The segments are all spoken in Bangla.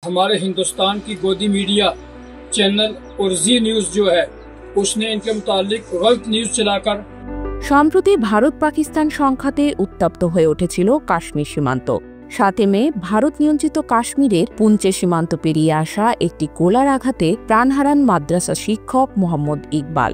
हमारे हिंदुस्तान की गोदी मीडिया चैनल और जी न्यूज़ जो है उसने इनके मुतालिक गलत न्यूज़ चलाकर সম্প্রতি ভারত পাকিস্তান সংঘাতে উত্তপ্ত হয়ে উঠেছিল কাশ্মীর সীমান্ত। ৭ মে ভারত নিয়ন্ত্রিত কাশ্মীরের পুঞ্চে সীমান্ত পেরিয়ে আসা একটি গোলার আঘাতে প্রাণ হারান মাদ্রাসা শিক্ষক মোহাম্মদ ইকবাল।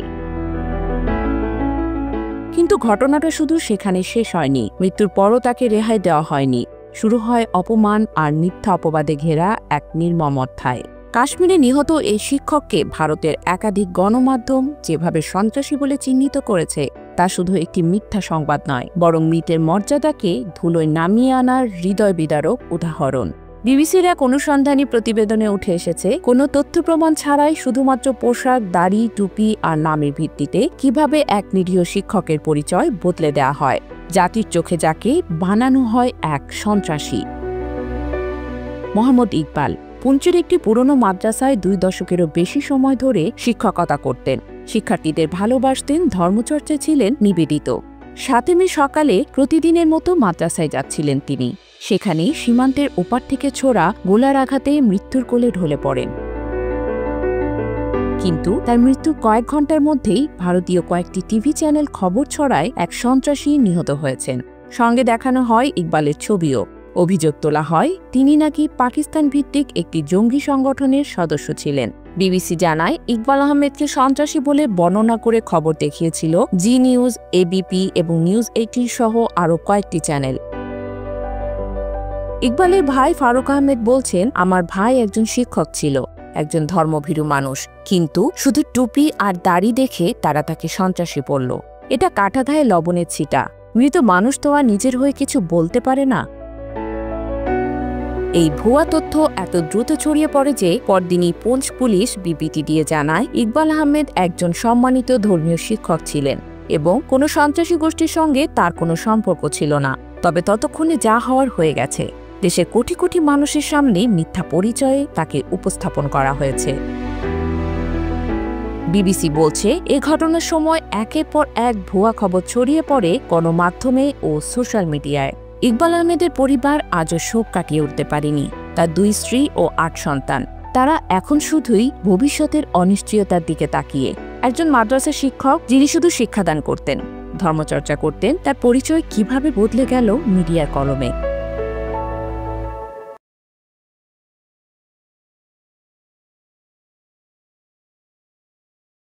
কিন্তু ঘটনাটা শুধু সেখানে শেষ হয়নি। মৃত্যুর পরও তাকে রেহাই দেওয়া হয়নি। শুরু হয় অপমান আর মিথ্যা অপবাদে ঘেরা এক নির্মম অধ্যায়। কাশ্মীরে নিহত এই শিক্ষককে ভারতের একাধিক গণমাধ্যম যেভাবে সন্ত্রাসী বলে চিহ্নিত করেছে তা শুধু একটি মিথ্যা সংবাদ নয়, বরং মৃতের মর্যাদাকে ধুলোয় নামিয়ে আনার হৃদয় বিদারক উদাহরণ। বিবিসির এক অনুসন্ধানী প্রতিবেদনে উঠে এসেছে, কোনো তথ্য প্রমাণ ছাড়াই শুধুমাত্র পোশাক, দাড়ি, টুপি আর নামের ভিত্তিতে কিভাবে এক নিরীহ শিক্ষকের পরিচয় বদলে দেওয়া হয়। জাতির চোখে যাকে বানানো হয় এক সন্ত্রাসী। মোহাম্মদ ইকবাল পুঞ্চের একটি পুরনো মাদ্রাসায় 2 দশকেরও বেশি সময় ধরে শিক্ষকতা করতেন। শিক্ষার্থীদের ভালোবাসতেন, ধর্মচর্চায় ছিলেন নিবেদিত। ৭ মে সকালে প্রতিদিনের মতো মাদ্রাসায় যাচ্ছিলেন তিনি। সেখানেই সীমান্তের ওপার থেকে ছোড়া গোলার আঘাতে মৃত্যুর কোলে ঢলে পড়েন। কিন্তু তার মৃত্যুর কয়েক ঘন্টার মধ্যেই ভারতীয় কয়েকটি টিভি চ্যানেল খবর ছড়ায় এক সন্ত্রাসী নিহত হয়েছেন। সঙ্গে দেখানো হয় ইকবালের ছবিও। অভিযোগ তোলা হয় তিনি নাকি পাকিস্তান ভিত্তিক একটি জঙ্গি সংগঠনের সদস্য ছিলেন। বিবিসি জানায়, ইকবাল আহমেদকে সন্ত্রাসী বলে বর্ণনা করে খবর দেখিয়েছিল জি নিউজ, এবিপি এবং নিউজ 18 সহ আরও কয়েকটি চ্যানেল। ইকবালের ভাই ফারুক আহমেদ বলছেন, আমার ভাই একজন শিক্ষক ছিল, একজন ধর্মভীরু মানুষ, কিন্তু শুধু টুপি আর দাড়ি দেখে তারা তাকে সন্ত্রাসী বলল। এটা কাঁটাধায় লবণের ছিটা। মৃত মানুষ তো আর নিজের হয়ে কিছু বলতে পারে না। এই ভুয়া তথ্য এত দ্রুত ছড়িয়ে পড়ে যে পরদিনই পুঞ্চ পুলিশ বিবৃতি দিয়ে জানায়, ইকবাল আহমেদ একজন সম্মানিত ধর্মীয় শিক্ষক ছিলেন এবং কোনো সন্ত্রাসী গোষ্ঠীর সঙ্গে তার কোনো সম্পর্ক ছিল না। তবে ততক্ষণে যা হওয়ার হয়ে গেছে। দেশের কোটি কোটি মানুষের সামনে মিথ্যা পরিচয়ে তাকে উপস্থাপন করা হয়েছে। বিবিসি বলছে, এ ঘটনার সময় একের পর এক ভুয়া খবর ছড়িয়ে পড়ে গণমাধ্যমে ও সোশ্যাল মিডিয়ায়। ইকবাল আহমেদের পরিবার আজও শোক কাটিয়ে উঠতে পারেনি। তার 2 স্ত্রী ও 8 সন্তান। তারা এখন শুধুই ভবিষ্যতের অনিশ্চয়তার দিকে তাকিয়ে। একজন মাদ্রাসা শিক্ষক যিনি শুধু শিক্ষাদান করতেন, ধর্মচর্চা করতেন, তার পরিচয় কিভাবে বদলে গেল মিডিয়ার কলমে।